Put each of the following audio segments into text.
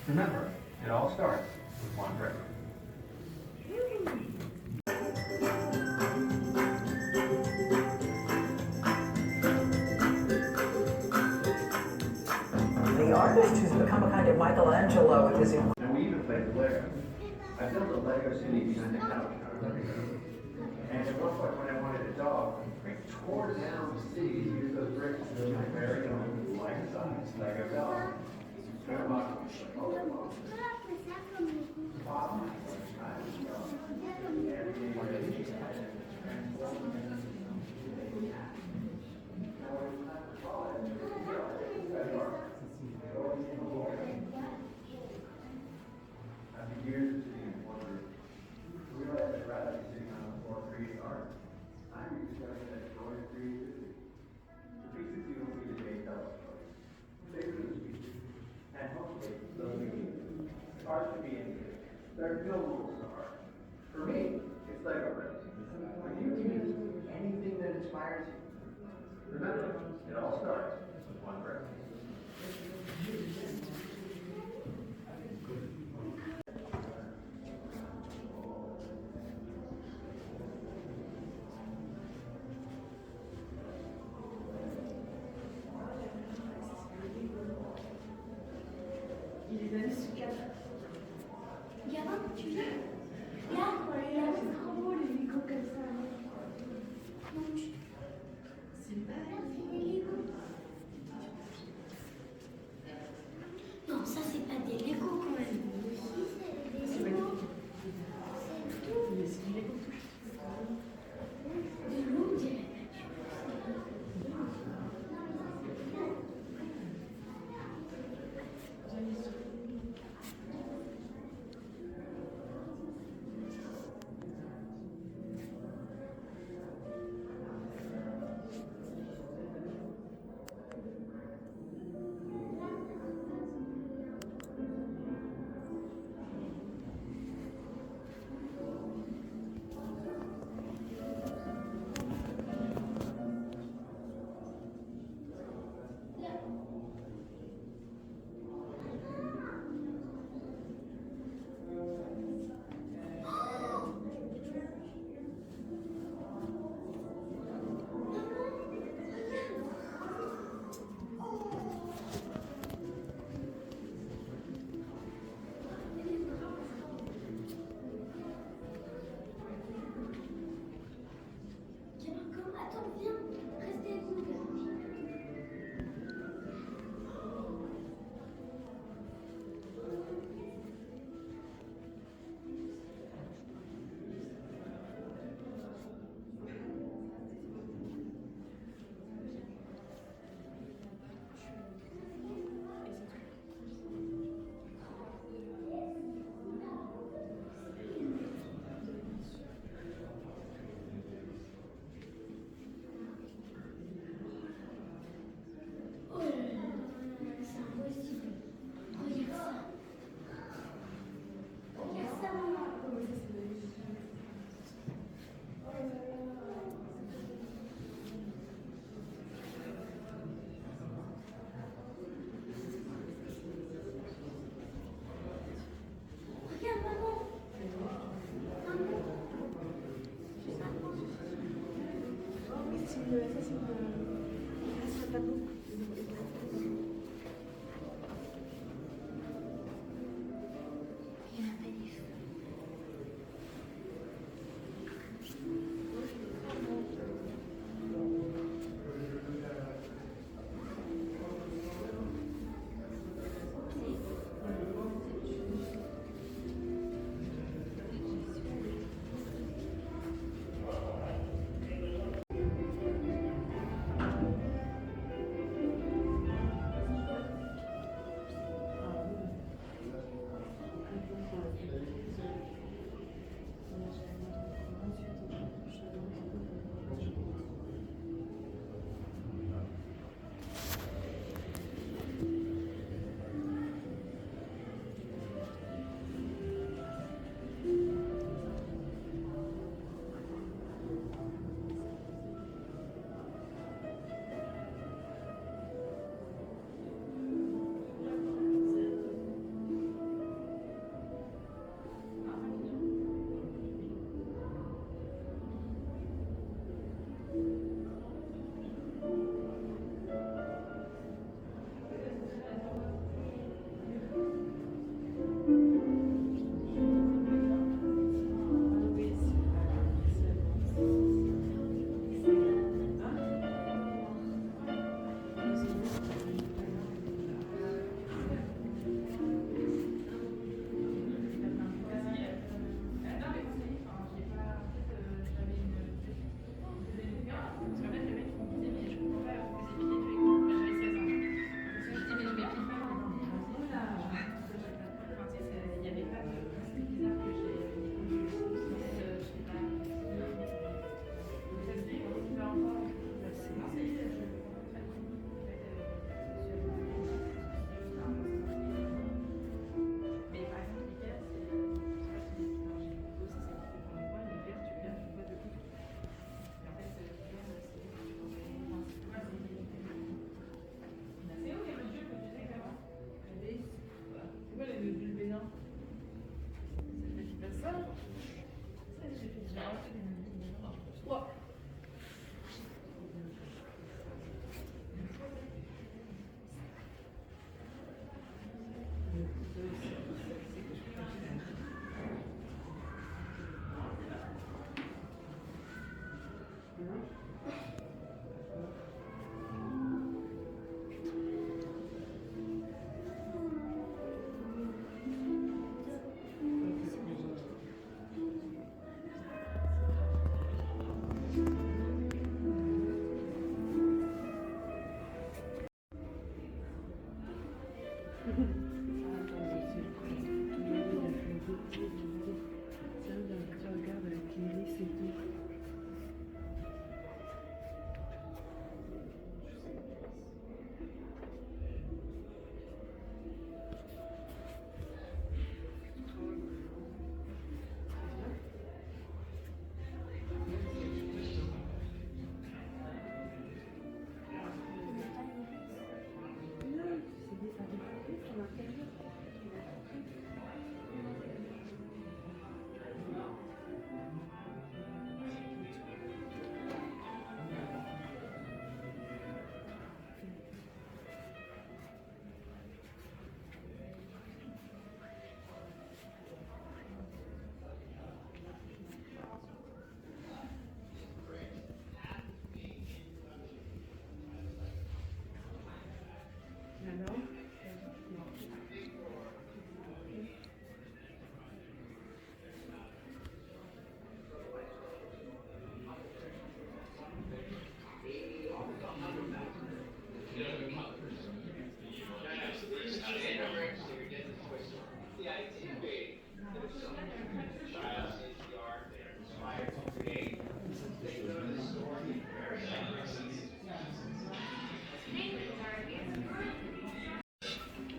Remember, it all starts with one brick. The artist who's become a kind of Michelangelo with his. And we even played the Lego. I built a Lego city behind the couch. And at one point when I wanted a dog, I tore down the city to use those bricks to build my very own life-size Lego dog. After years of sitting in one room, I realized I'd rather be sitting on the floor creating art. I'm rediscovering that joy of creativity. The pieces you don't see today tell a story. They really speak. And hopefully, they'll be you. Art can be anything. There are no rules to art. For me, it's Lego bricks. For you, it's anything that inspires you. Remember, it all starts with one brick. Yalan, tu viens? Là, il y a des travaux, les Lego comme ça. Non, c'est pas des Lego. Non, ça, c'est pas des Lego quand même. Si, c'est des Lego. C'est tout. Mais c'est du Lego tout. De l'eau, on dirait.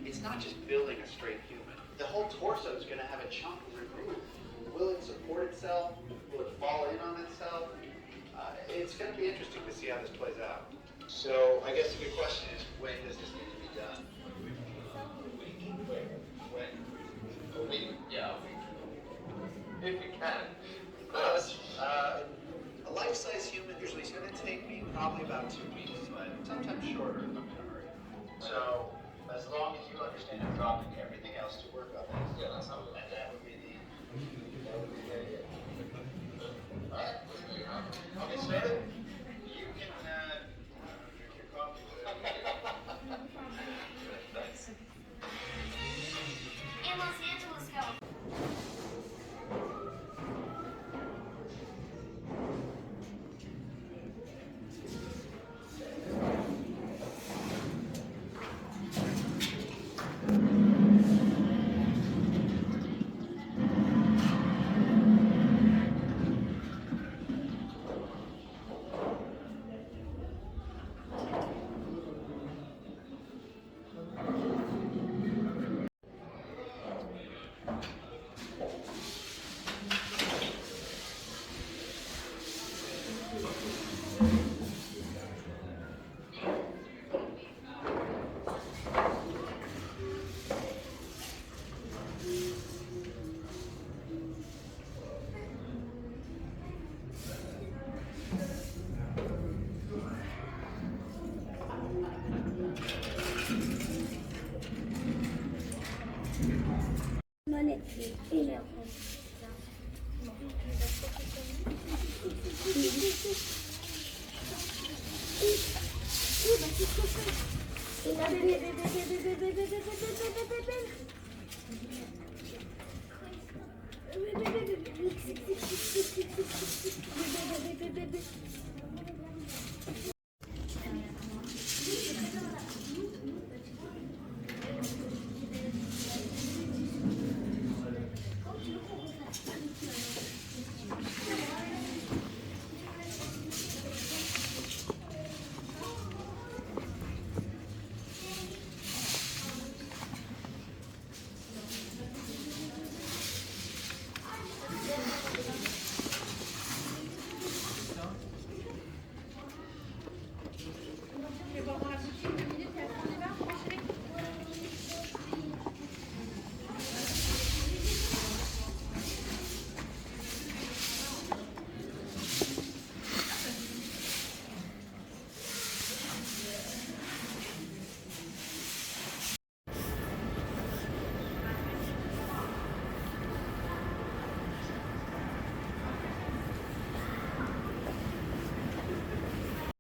It's not just building a straight human. The whole torso is going to have a chunk removed. Will it support itself? Will it fall in on itself? It's going to be interesting to see how this plays out. So I guess the good question is, when does this need to be done? When? A week? Yeah, a week. If we can. A life-size human usually is going to take me probably about 2 weeks, but sometimes shorter if I'm in a hurry. So, as long as you understand I'm dropping everything else to work on this. Yeah, that's how. And that would be the idea. All right. I'll get started. You can drink your coffee. Thanks. In Los Angeles, go.